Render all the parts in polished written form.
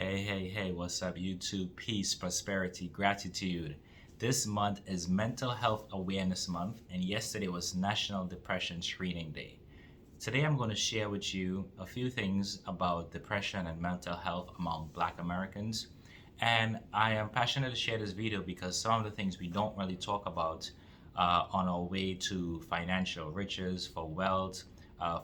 Hey, what's up, YouTube? Peace, prosperity, gratitude. This month is Mental Health Awareness Month, and yesterday was National Depression Screening Day. Today, I'm going to share with you a few things about depression and mental health among Black Americans. And I am passionate to share this video because some of the things we don't really talk about on our way to financial riches, for wealth,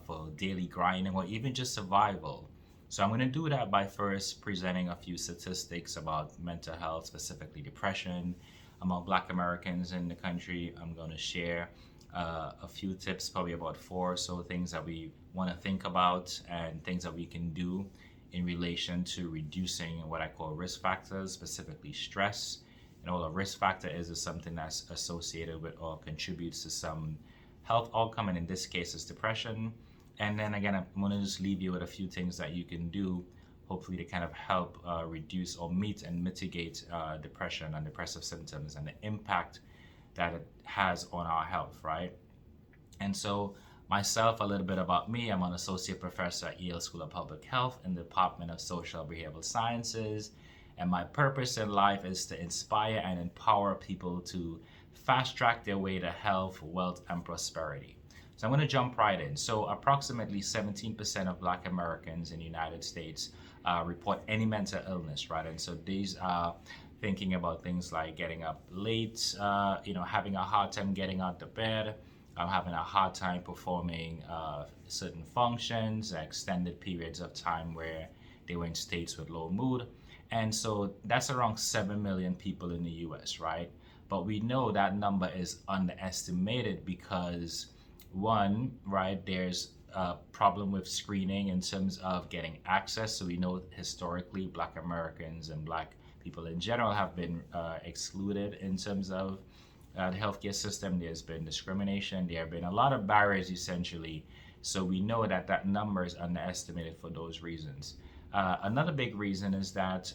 for daily grinding, or even just survival. So I'm going to do that by first presenting a few statistics about mental health, specifically depression among Black Americans in the country. I'm going to share a few tips, probably about four or so things that we want to think about and things that we can do in relation to reducing what I call risk factors, specifically stress. And all a risk factor is something that's associated with or contributes to some health outcome, and in this case, is depression. And then again, I'm going to just leave you with a few things that you can do, hopefully to kind of help reduce or meet and mitigate depression and depressive symptoms and the impact that it has on our health, right? And so myself, a little bit about me, I'm an associate professor at Yale School of Public Health in the Department of Social and Behavioral Sciences. And my purpose in life is to inspire and empower people to fast track their way to health, wealth, and prosperity. So I'm going to jump right in. So approximately 17% of Black Americans in the United States report any mental illness, right? And so these are thinking about things like getting up late, having a hard time getting out of bed, having a hard time performing certain functions, extended periods of time where they were in states with low mood. And so that's around 7 million people in the US, right? But we know that number is underestimated because one, right, there's a problem with screening in terms of getting access. So we know historically Black Americans and Black people in general have been excluded in terms of the healthcare system. There's been discrimination. There have been a lot of barriers essentially. So we know that that number is underestimated for those reasons. Another big reason is that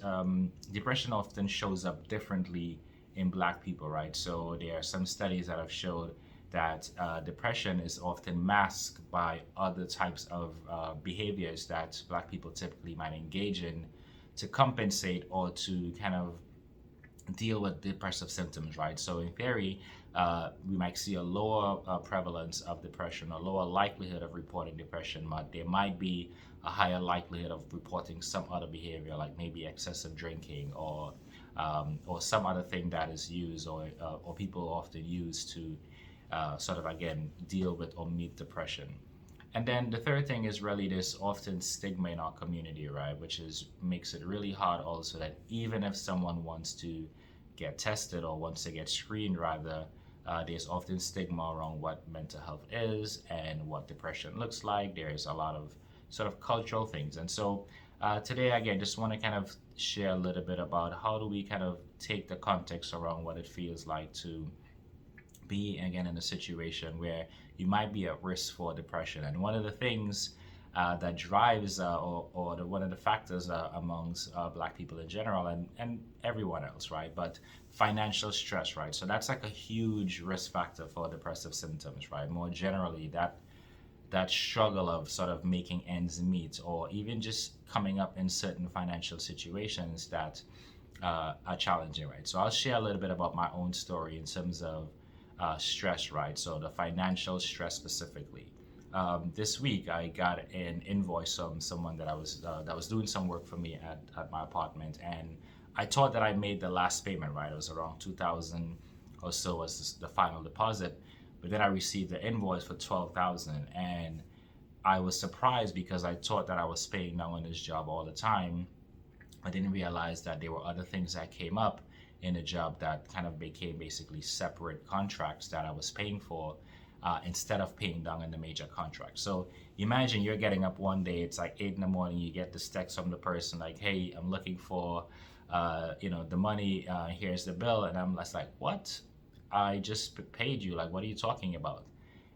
depression often shows up differently in Black people, right? So there are some studies that have showed that depression is often masked by other types of behaviors that Black people typically might engage in to compensate or to kind of deal with depressive symptoms, right? So in theory, we might see a lower prevalence of depression, a lower likelihood of reporting depression, but there might be a higher likelihood of reporting some other behavior, like maybe excessive drinking or some other thing that is used or people often use to sort of, again, deal with or meet depression. And then the third thing is really this often stigma in our community, right? Which makes it really hard also that even if someone wants to get tested or wants to get screened rather, there's often stigma around what mental health is and what depression looks like. There's a lot of sort of cultural things. And so today, again, just want to kind of share a little bit about how do we kind of take the context around what it feels like to be, again, in a situation where you might be at risk for depression. And one of the things that drives one of the factors amongst Black people in general and everyone else, right? But financial stress, right? So that's like a huge risk factor for depressive symptoms, right? More generally, that struggle of sort of making ends meet or even just coming up in certain financial situations that are challenging, right? So I'll share a little bit about my own story in terms of stress, right? So the financial stress specifically. This week I got an invoice from someone that was doing some work for me at my apartment, and I thought that I made the last payment, right? It was around $2,000 or so was the final deposit, but then I received the invoice for $12,000, and I was surprised because I thought that I was paying down on this job all the time. I didn't realize that there were other things that came up in a job that kind of became basically separate contracts that I was paying for instead of paying down in the major contract. So imagine you're getting up one day, it's like 8 in the morning, you get this text from the person like, hey, I'm looking for the money, here's the bill. And I'm just like, what? I just paid you, like, what are you talking about?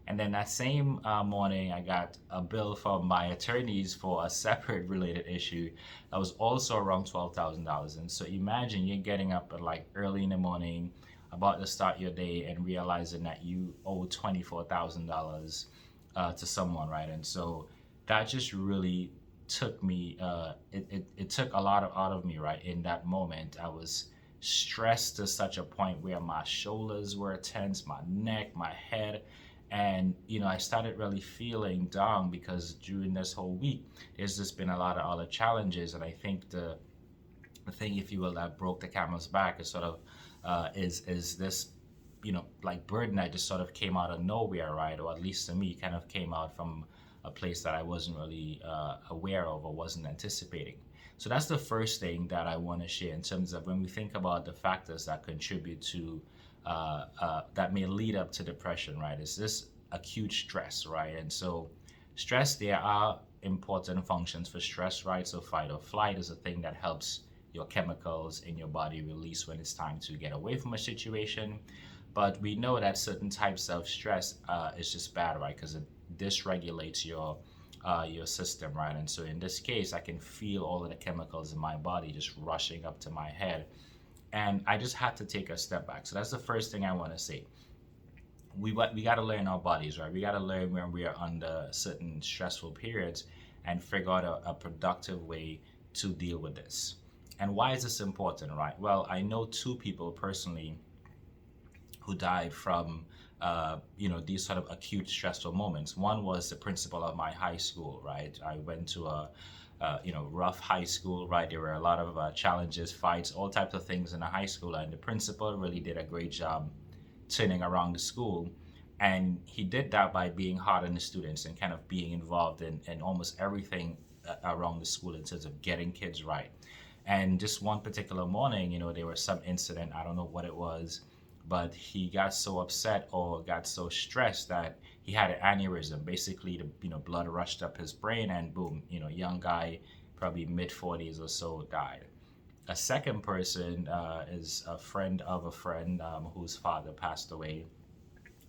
And then that same morning, I got a bill from my attorneys for a separate related issue that was also around $12,000. And so imagine you're getting up at like early in the morning, about to start your day, and realizing that you owe $24,000 to someone, right? And so that just really took me, it took a lot out of me, right? In that moment, I was stressed to such a point where my shoulders were tense, my neck, my head. And, I started really feeling down because during this whole week, there's just been a lot of other challenges. And I think the thing, if you will, that broke the camel's back is sort of is this, like burden that just sort of came out of nowhere, right? Or at least to me, kind of came out from a place that I wasn't really aware of or wasn't anticipating. So that's the first thing that I want to share in terms of when we think about the factors that contribute to that may lead up to depression, right? Is this acute stress, right? And so stress, there are important functions for stress, right? So fight or flight is a thing that helps your chemicals in your body release when it's time to get away from a situation. But we know that certain types of stress is just bad, right? Because it dysregulates your system, right? And so in this case, I can feel all of the chemicals in my body just rushing up to my head, and I just had to take a step back. So that's the first thing I want to say. We got to learn our bodies, right? We got to learn when we are under certain stressful periods and figure out a productive way to deal with this. And why is this important, right? Well, I know two people personally who died from these sort of acute stressful moments. One was the principal of my high school, right? I went to a rough high school, right? There were a lot of challenges, fights, all types of things in the high school, and the principal really did a great job turning around the school. And he did that by being hard on the students and kind of being involved in almost everything around the school in terms of getting kids right. And just one particular morning, there was some incident, I don't know what it was, but he got so upset or got so stressed that he had an aneurysm. Basically, the blood rushed up his brain, and boom, young guy, probably mid-40s or so, died. A second person is a friend of a friend whose father passed away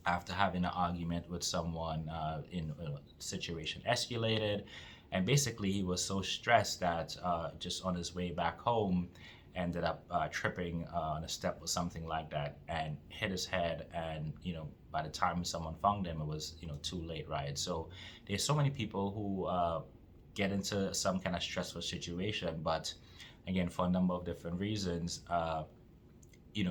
after having an argument with someone. In a situation escalated, and basically he was so stressed that just on his way back home, ended up tripping on a step or something like that and hit his head. And by the time someone found him, it was too late, right? So there's so many people who get into some kind of stressful situation, but again, for a number of different reasons,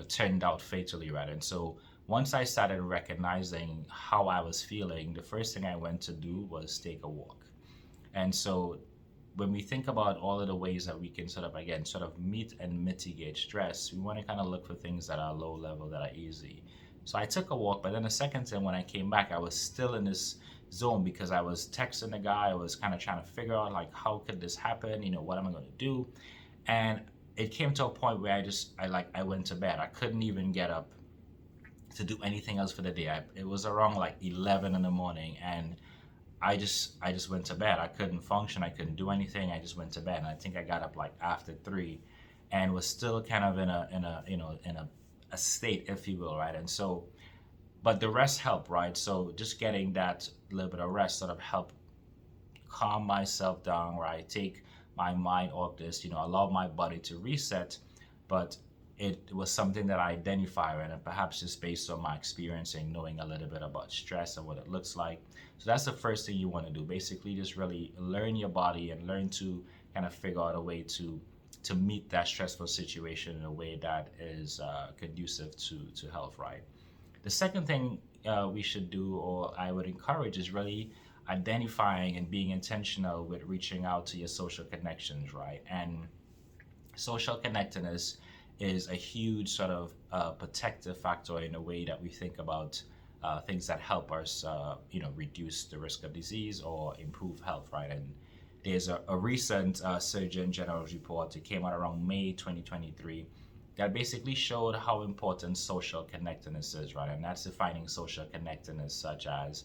turned out fatally, right? And so once I started recognizing how I was feeling, the first thing I went to do was take a walk. And so when we think about all of the ways that we can sort of meet and mitigate stress, we want to kind of look for things that are low level, that are easy. So I took a walk, but then the second time when I came back, I was still in this zone because I was texting the guy. I was kind of trying to figure out like, how could this happen? What am I going to do? And it came to a point where I went to bed. I couldn't even get up to do anything else for the day. It was around like 11 in the morning, and I just went to bed. I couldn't function. I couldn't do anything. I just went to bed. And I think I got up like after 3, and was still kind of in a state, if you will, right? And so, but the rest helped, right? So just getting that little bit of rest sort of helped calm myself down, right? Take my mind off this, allow my body to reset. But it was something that I identify, and perhaps just based on my experience and knowing a little bit about stress and what it looks like. So that's the first thing you want to do. Basically, just really learn your body and learn to kind of figure out a way to meet that stressful situation in a way that is conducive to health, right? The second thing we should do, or I would encourage, is really identifying and being intentional with reaching out to your social connections, right? And social connectedness is a huge sort of protective factor in a way that we think about things that help us, reduce the risk of disease or improve health, right? And there's a recent Surgeon General's report that came out around May 2023 that basically showed how important social connectedness is, right? And that's defining social connectedness such as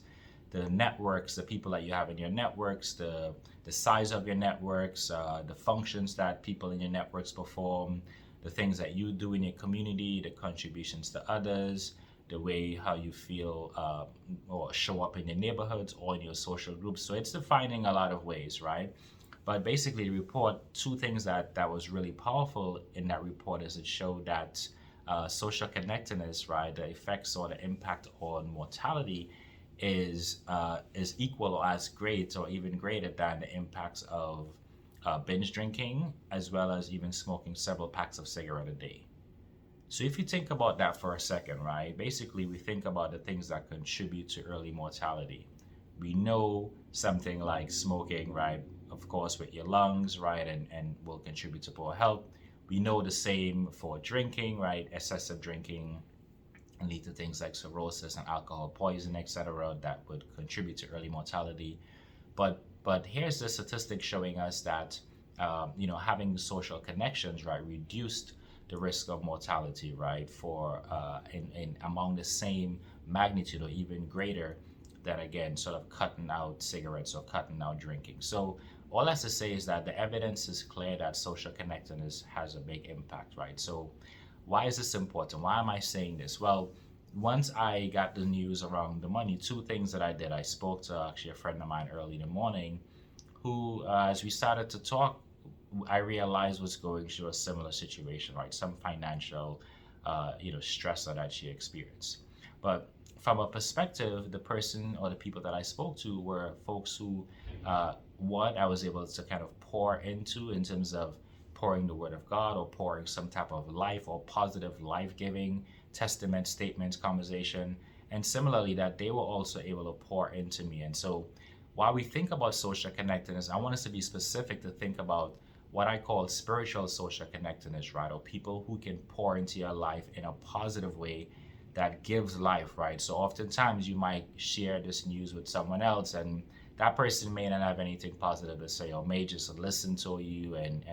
the networks, the people that you have in your networks, the size of your networks, the functions that people in your networks perform, the things that you do in your community, the contributions to others, the way how you feel or show up in your neighborhoods or in your social groups. So it's defining a lot of ways, right? But basically the report, two things that was really powerful in that report is it showed that social connectedness, right, the effects or the impact on mortality is equal or as great or even greater than the impacts of binge drinking, as well as even smoking several packs of cigarette a day. So if you think about that for a second, right? Basically, we think about the things that contribute to early mortality. We know something like smoking, right? Of course, with your lungs, right, and will contribute to poor health. We know the same for drinking, right? Excessive drinking and lead to things like cirrhosis and alcohol poisoning, etc., that would contribute to early mortality. But here's the statistic showing us that having social connections, right, reduced the risk of mortality, right, for in among the same magnitude or even greater than, again, sort of cutting out cigarettes or cutting out drinking. So all that's to say is that the evidence is clear that social connectedness has a big impact, right? So why is this important? Why am I saying this? Well, once I got the news around the money, two things that I did. I spoke to actually a friend of mine early in the morning who, as we started to talk, I realized was going through a similar situation, right? Some financial, stressor that she experienced. But from a perspective, the person or the people that I spoke to were folks who, one, I was able to kind of pour into in terms of pouring the word of God or pouring some type of life or positive life giving testament statements conversation. And similarly, that they were also able to pour into me. And so while we think about social connectedness, I want us to be specific to think about what I call spiritual social connectedness, right? Or people who can pour into your life in a positive way that gives life, right? So oftentimes you might share this news with someone else and that person may not have anything positive to say or may just listen to you and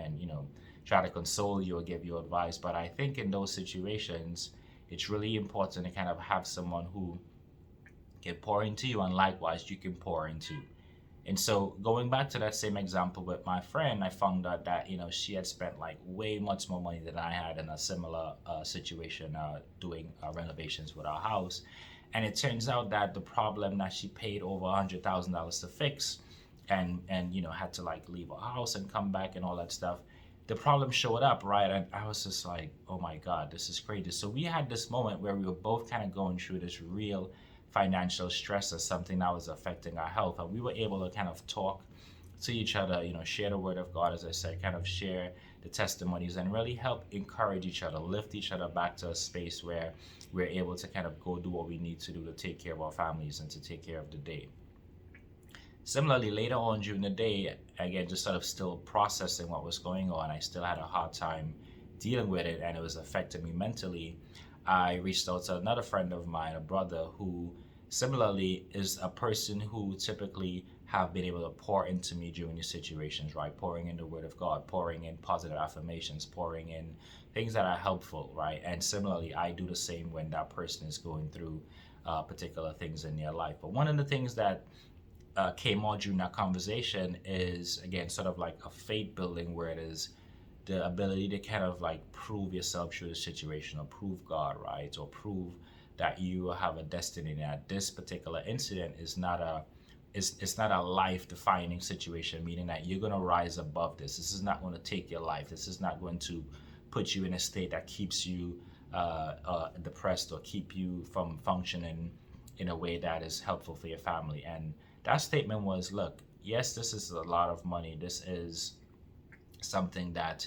try to console you or give you advice. But I think in those situations, it's really important to kind of have someone who can pour into you and likewise you can pour into. And so going back to that same example with my friend, I found out that she had spent like way much more money than I had in a similar situation doing renovations with our house. And it turns out that the problem that she paid over $100,000 to fix, and had to like leave her house and come back and all that stuff. The problem showed up, right? And I was just like, oh my God, this is crazy. So we had this moment where we were both kind of going through this real financial stress as something that was affecting our health. And we were able to kind of talk to each other, share the word of God, as I said, kind of share the testimonies and really help encourage each other, lift each other back to a space where we're able to kind of go do what we need to do to take care of our families and to take care of the day. Similarly, later on during the day, again, just sort of still processing what was going on, I still had a hard time dealing with it and it was affecting me mentally. I reached out to another friend of mine, a brother who similarly is a person who typically have been able to pour into me during these situations, right? Pouring in the word of God, pouring in positive affirmations, pouring in things that are helpful, right? And similarly, I do the same when that person is going through particular things in their life. But one of the things that came on during that conversation is, again, sort of like a faith building where it is the ability to kind of like prove yourself through the situation or prove God, right? Or prove that you have a destiny, that this particular incident is not a it's not a life-defining situation, meaning that you're going to rise above this. This is not going to take your life. This is not going to put you in a state that keeps you depressed or keep you from functioning in a way that is helpful for your family. And that statement was, look, yes, this is a lot of money. This is something that,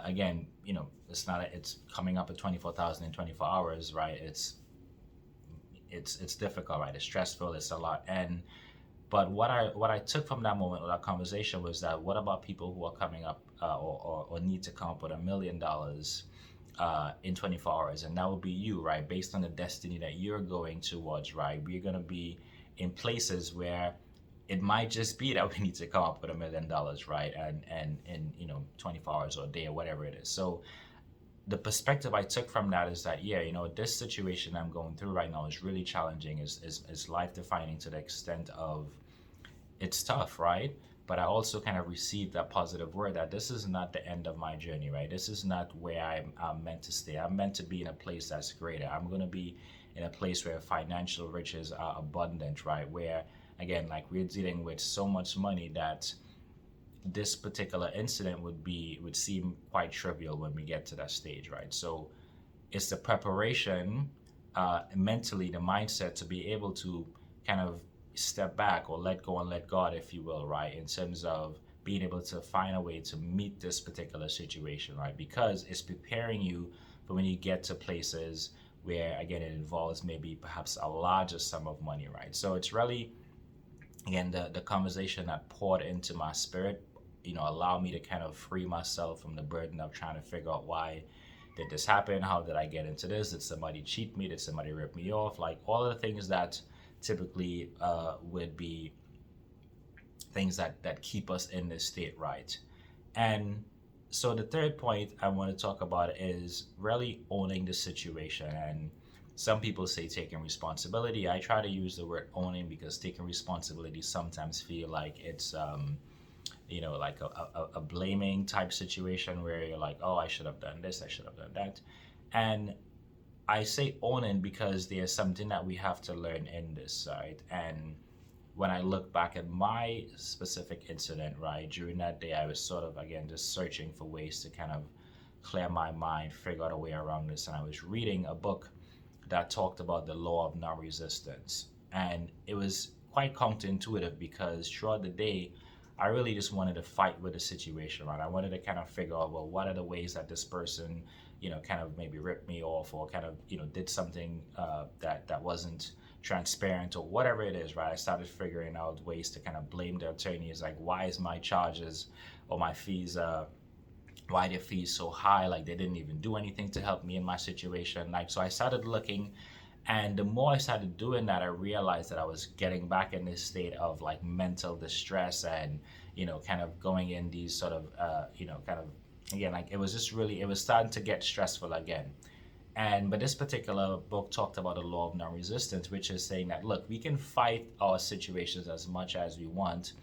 again, it's not. It's coming up at 24,000 in 24 hours, right? It's difficult, right? It's stressful. It's a lot. But what I took from that moment, or that conversation, was that what about people who are coming up or need to come up with $1 million in 24 hours, and that would be you, right? Based on the destiny that you're going towards, right? We're gonna be in places where it might just be that we need to come up with $1 million, right? And in 24 hours or a day or whatever it is. So the perspective I took from that is that, yeah, this situation I'm going through right now is really challenging, is life defining to the extent of it's tough, right? But I also kind of received that positive word that this is not the end of my journey, right? This is not where I'm meant to stay. I'm meant to be in a place that's greater. I'm going to be in a place where financial riches are abundant, right? Where, again, like we're dealing with so much money that this particular incident would seem quite trivial when we get to that stage, right? So it's the preparation, mentally, the mindset to be able to kind of step back or let go and let God, if you will, right? In terms of being able to find a way to meet this particular situation, right? Because it's preparing you for when you get to places where, again, it involves maybe perhaps a larger sum of money, right? So it's really, again, the conversation that poured into my spirit, allow me to kind of free myself from the burden of trying to figure out why did this happen? How did I get into this? Did somebody cheat me? Did somebody rip me off? Like all of the things that typically would be things that keep us in this state, right? And so the third point I want to talk about is really owning the situation. And some people say taking responsibility. I try to use the word owning because taking responsibility sometimes feel like it's like a blaming type situation where you're like, oh, I should have done this, I should have done that. And I say owning because there's something that we have to learn in this, right? And when I look back at my specific incident, right, during that day, I was sort of, again, just searching for ways to kind of clear my mind, figure out a way around this. And I was reading a book that talked about the law of non-resistance. And it was quite counterintuitive because throughout the day, I really just wanted to fight with the situation, right? I wanted to kind of figure out, well, what are the ways that this person, kind of maybe ripped me off or kind of, did something that wasn't transparent or whatever it is, right? I started figuring out ways to kind of blame the attorneys, like, why is my charges or my fees, why are their fees so high? Like, they didn't even do anything to help me in my situation. Like, so I started looking, and the more I started doing that, I realized that I was getting back in this state of like mental distress and, kind of going in these sort of, kind of, again, like it was just really, it was starting to get stressful again. But this particular book talked about the law of non-resistance, which is saying that, look, we can fight our situations as much as we want,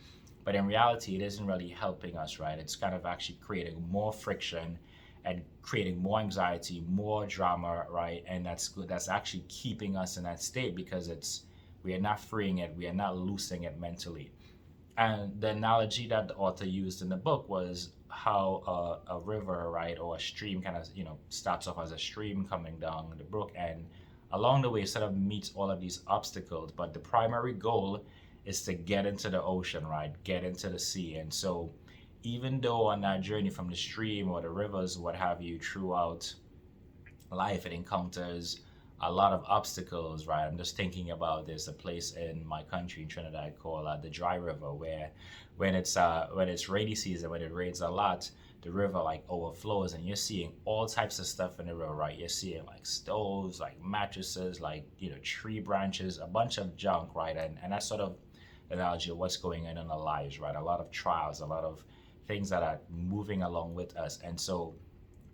but in reality, it isn't really helping us, right? It's kind of actually creating more friction and creating more anxiety, more drama, right? And that's good. That's actually keeping us in that state because we are not freeing it, we are not loosening it mentally. And the analogy that the author used in the book was how a river, right, or a stream kind of, starts off as a stream coming down the brook, and along the way, it sort of meets all of these obstacles. But the primary goal is to get into the ocean, right, get into the sea. And so, even though on that journey from the stream or the rivers, what have you, throughout life, it encounters a lot of obstacles, right? I'm just thinking about there's a place in my country in Trinidad called the Dry River, where when it's rainy season, when it rains a lot, the river like overflows, and you're seeing all types of stuff in the river, right? You're seeing like stoves, like mattresses, like tree branches, a bunch of junk, right? And that's sort of the analogy of what's going on in our lives, right? A lot of trials, a lot of things that are moving along with us, and so.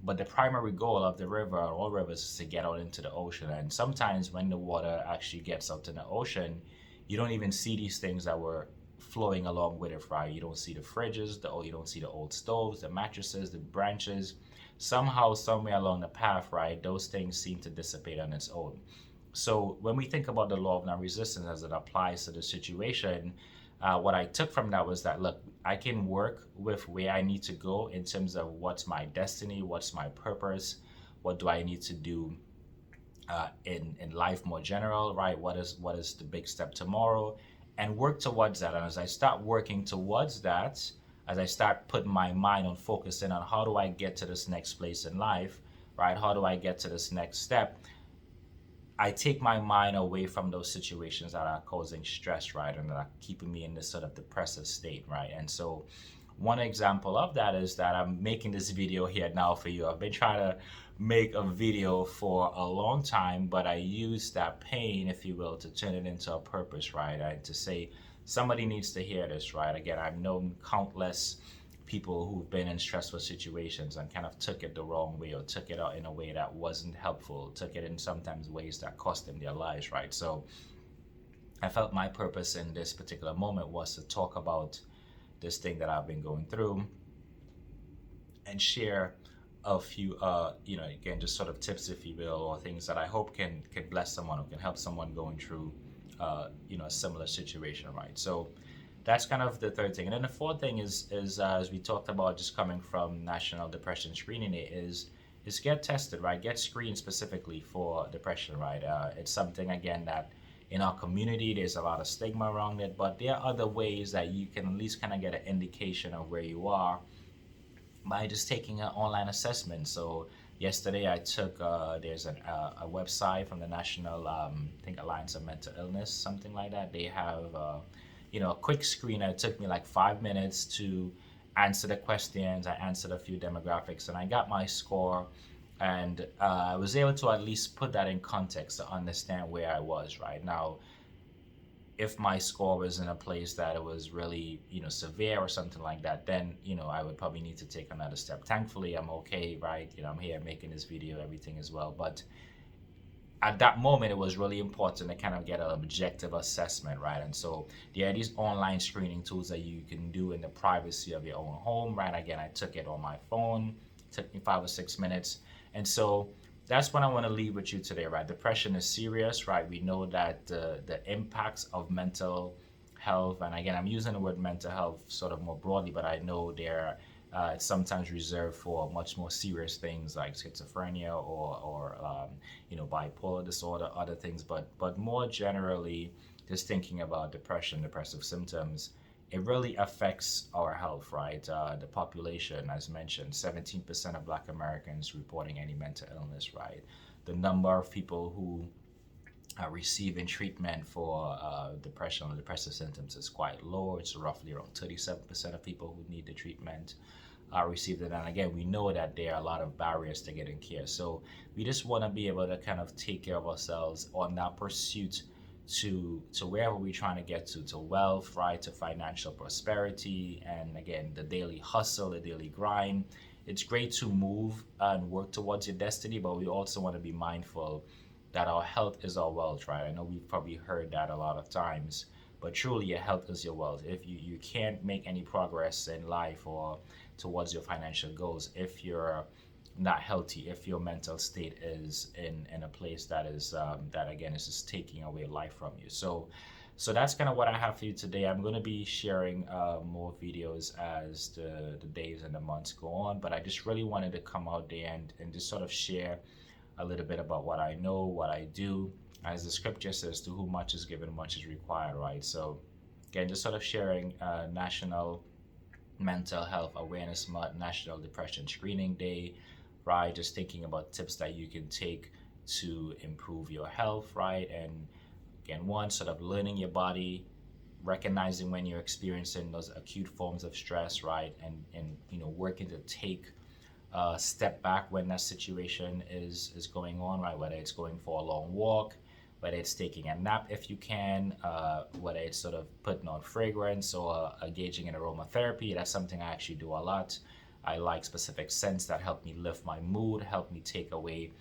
But the primary goal of the river, or all rivers, is to get out into the ocean. And sometimes when the water actually gets out in the ocean, you don't even see these things that were flowing along with it, right? You don't see the fridges, you don't see the old stoves, the mattresses, the branches. Somehow, somewhere along the path, right, those things seem to dissipate on its own. So when we think about the law of non-resistance as it applies to the situation, what I took from that was that, look, I can work with where I need to go in terms of what's my destiny, what's my purpose, what do I need to do in life more general, right? What is the big step tomorrow, and work towards that. And as I start working towards that, as I start putting my mind on focusing on how do I get to this next place in life, right? How do I get to this next step? I take my mind away from those situations that are causing stress, right, and that are keeping me in this sort of depressive state, right? And so one example of that is that I'm making this video here now for you. I've been trying to make a video for a long time, but I use that pain, if you will, to turn it into a purpose, right? And to say somebody needs to hear this, right? Again, I've known countless people who've been in stressful situations and kind of took it the wrong way or took it out in a way that wasn't helpful, took it in sometimes ways that cost them their lives, right? So I felt my purpose in this particular moment was to talk about this thing that I've been going through and share a few, again, just sort of tips, if you will, or things that I hope can bless someone or can help someone going through, a similar situation, right? So that's kind of the third thing. And then the fourth thing is as we talked about, just coming from National Depression Screening Day, is get tested, right? Get screened specifically for depression, right? It's something, again, that in our community, there's a lot of stigma around it, but there are other ways that you can at least kind of get an indication of where you are by just taking an online assessment. So yesterday I took there's a website from the National I think Alliance of Mental Illness, something like that. They have a quick screener. It took me like 5 minutes to answer the questions. I answered a few demographics and I got my score. And I was able to at least put that in context to understand where I was right now. If my score was in a place that it was really severe or something like that, then I would probably need to take another step. Thankfully I'm okay, right? I'm here making this video, everything as well, but at that moment it was really important to kind of get an objective assessment, right? And so there are these online screening tools that you can do in the privacy of your own home, right? Again, I took it on my phone. It took me 5 or 6 minutes. And so that's what I want to leave with you today, right? Depression is serious, right? We know that the impacts of mental health, and again, I'm using the word mental health sort of more broadly, but I know it's sometimes reserved for much more serious things like schizophrenia or bipolar disorder, other things. But more generally, just thinking about depression, depressive symptoms, it really affects our health, right? The population, as mentioned, 17% of Black Americans reporting any mental illness, right? The number of people who are receiving treatment for depression or depressive symptoms is quite low. It's roughly around 37% of people who need the treatment receive it. And again, we know that there are a lot of barriers to getting care. So we just want to be able to kind of take care of ourselves on that pursuit to wherever we're trying to get to wealth, right, to financial prosperity, and again, the daily hustle, the daily grind. It's great to move and work towards your destiny, but we also want to be mindful that our health is our wealth, right? I know we've probably heard that a lot of times, but truly your health is your wealth. If you can't make any progress in life or towards your financial goals if you're not healthy, if your mental state is in a place that is that again is just taking away life from you. So that's kind of what I have for you today. I'm going to be sharing more videos as the days and the months go on, but I just really wanted to come out there and just sort of share a little bit about what I know, what I do. As the scripture says, to whom much is given, much is required, right? So again, just sort of sharing National Mental Health Awareness Month, National Depression Screening Day, right? Just thinking about tips that you can take to improve your health, right? And again, one, sort of learning your body, recognizing when you're experiencing those acute forms of stress, right? And working to take a step back when that situation is going on, right? Whether it's going for a long walk, whether it's taking a nap if you can, whether it's sort of putting on fragrance or engaging in aromatherapy. That's something I actually do a lot. I like specific scents that help me lift my mood, help me take away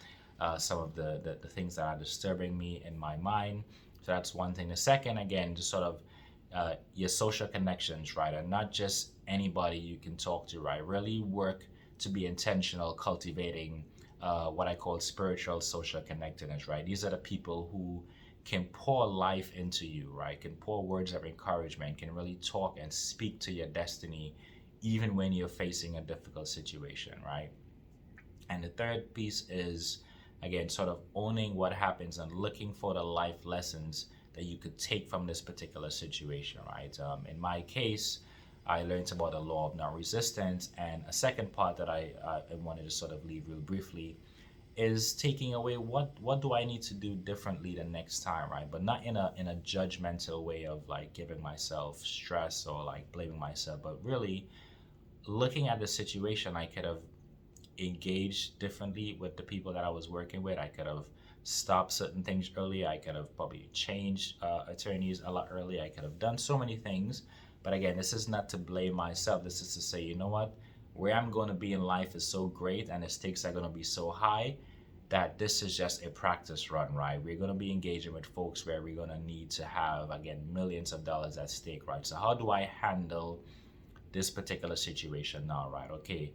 some of the things that are disturbing me in my mind. So that's one thing. The second, again, just sort of your social connections, right? And not just anybody you can talk to, right? Really work to be intentional, cultivating what I call spiritual social connectedness, right? These are the people who can pour life into you, right? Can pour words of encouragement, can really talk and speak to your destiny, even when you're facing a difficult situation, right? And the third piece is, again, sort of owning what happens and looking for the life lessons that you could take from this particular situation, right? In my case, I learned about the law of non-resistance, and a second part that I wanted to sort of leave real briefly is taking away what do I need to do differently the next time, right? But not in a judgmental way of like giving myself stress or like blaming myself, but really looking at the situation. I could have engaged differently with the people that I was working with. I could have stopped certain things early. I could have probably changed attorneys a lot earlier. I could have done so many things. But again, this is not to blame myself. This is to say, you know what? Where I'm going to be in life is so great and the stakes are going to be so high that this is just a practice run, right? We're going to be engaging with folks where we're going to need to have, again, millions of dollars at stake, right? So how do I handle this particular situation now, right? Okay,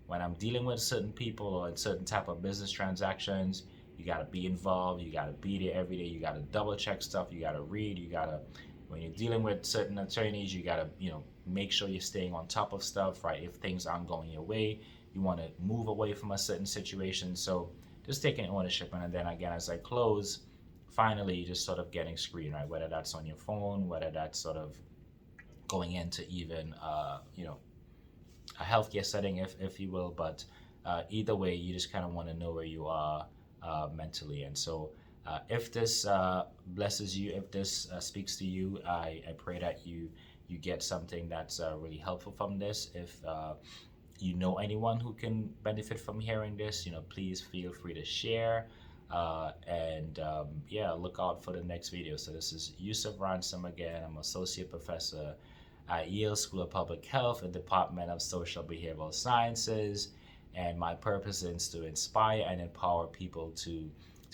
when I'm dealing with certain people or in certain type of business transactions, you got to be involved. You got to be there every day. You got to double check stuff. You got to read. You got to, when you're dealing with certain attorneys, you got to, make sure you're staying on top of stuff, right? If things aren't going your way, you want to move away from a certain situation. So just taking ownership. And then again, as I close, finally you're just sort of getting screened, right? Whether that's on your phone, whether that's sort of going into even a healthcare setting, if you will. But either way, you just kind of want to know where you are mentally. And so, if this blesses you, if this speaks to you, I pray that you get something that's really helpful from this. If you know anyone who can benefit from hearing this, please feel free to share. And yeah, look out for the next video. So this is Yusuf Ransom again. I'm associate professor at Yale School of Public Health and Department of Social Behavioral Sciences. And my purpose is to inspire and empower people to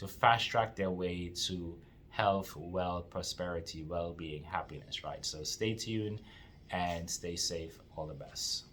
fast track their way to health, wealth, prosperity, well-being, happiness, right? So stay tuned and stay safe. All the best.